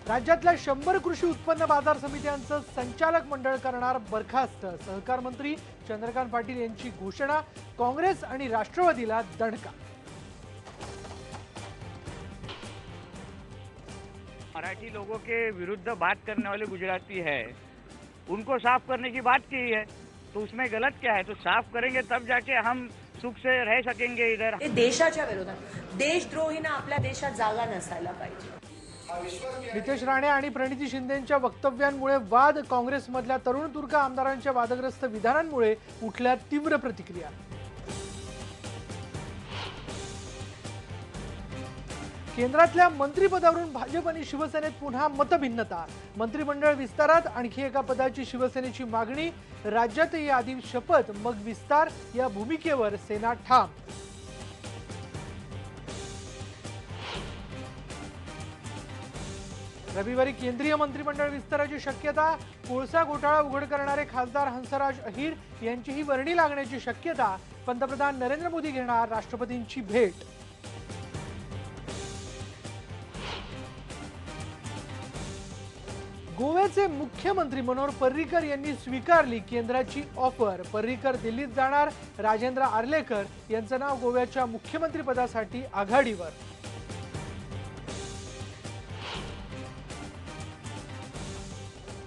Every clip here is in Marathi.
राज्यातल्या 100 कृषी उत्पन्न बाजार समित्यांचं संचालक मंडळ करणार बरखास्त। सहकार मंत्री चंद्रकांत पाटील यांची घोषणा। काँग्रेस आणि राष्ट्रवादीला दणका। मराठी लोगों के विरुद्ध बात करने वाले गुजराती है, उनको साफ करने की बात की है, तो उसमें गलत क्या है? तो साफ करेंगे तब जाके हम सुख से रह सकेंगे इधर। देशाच्या विरोधात देशद्रोहींना आपल्या देशात जागा नसायला पाहिजे। नितेश राणे आणि प्रणिती शिंदेंच्या वक्तव्यांमुळे वाद। काँग्रेसमधल्या तरुण तुर्का आमदारांच्या वादग्रस्त विधानांमुळे उठल्या तीव्र प्रतिक्रिया। केंद्रातल्या मंत्रिपदावरून भाजप आणि शिवसेनेत पुन्हा मतभिन्नता। मंत्रिमंडळ विस्तारात आणखी एका पदाची शिवसेनेची मागणी। राज्यातही आधी शपथ मग विस्तार या भूमिकेवर सेना ठाम। रविवारी केंद्रीय मंत्रिमंडळ विस्ताराची शक्यता। कोळसा घोटाळा उघड करणारे खासदार हंसराज अहिर यांचीही वर्णी लागण्याची शक्यता। पंतप्रधान नरेंद्र मोदी घेणार राष्ट्रपतींची भेट। गोव्याचे मुख्यमंत्री मनोहर पर्रीकर यांनी स्वीकारली केंद्राची ऑफर। पर्रीकर दिल्लीत जाणार। राजेंद्र आर्लेकर यांचं नाव गोव्याच्या मुख्यमंत्रीपदासाठी आघाडीवर।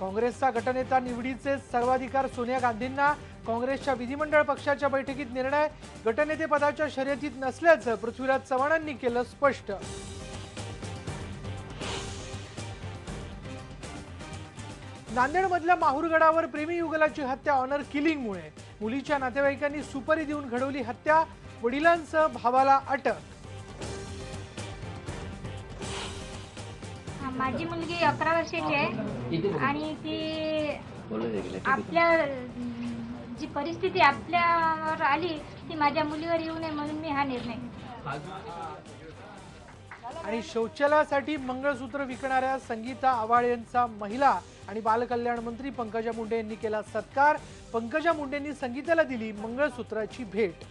काँग्रेसचा गटनेता निवडीचे सर्वाधिकार सोनिया गांधींना। काँग्रेसच्या विधिमंडळ पक्षाच्या बैठकीत निर्णय। गटनेते पदाच्या शर्यतीत नसल्याचं पृथ्वीराज चव्हाणांनी केलं स्पष्ट। नांदेडमधल्या माहूरगडावर प्रेमी युगलाची हत्या ऑनर किलिंगमुळे। मुलीच्या नातेवाईकांनी सुपारी देऊन घडवली हत्या। वडिलांसह भावाला अटक। माझी मुलगी 11 वर्षाची आहे आणि ती आपल्या जी परिस्थिती आपल्यावर आली ती माझ्या मुलीवर येऊ नये म्हणून मी हा निर्णय। आणि शौचालयासाठी मंगळसूत्र विकणाऱ्या संगीता आवाळे यांचा महिला आणि बालकल्याण मंत्री पंकजा मुंडे यांनी केला सत्कार। पंकजा मुंडेंनी संगीताला दिली मंगळसूत्राची भेट।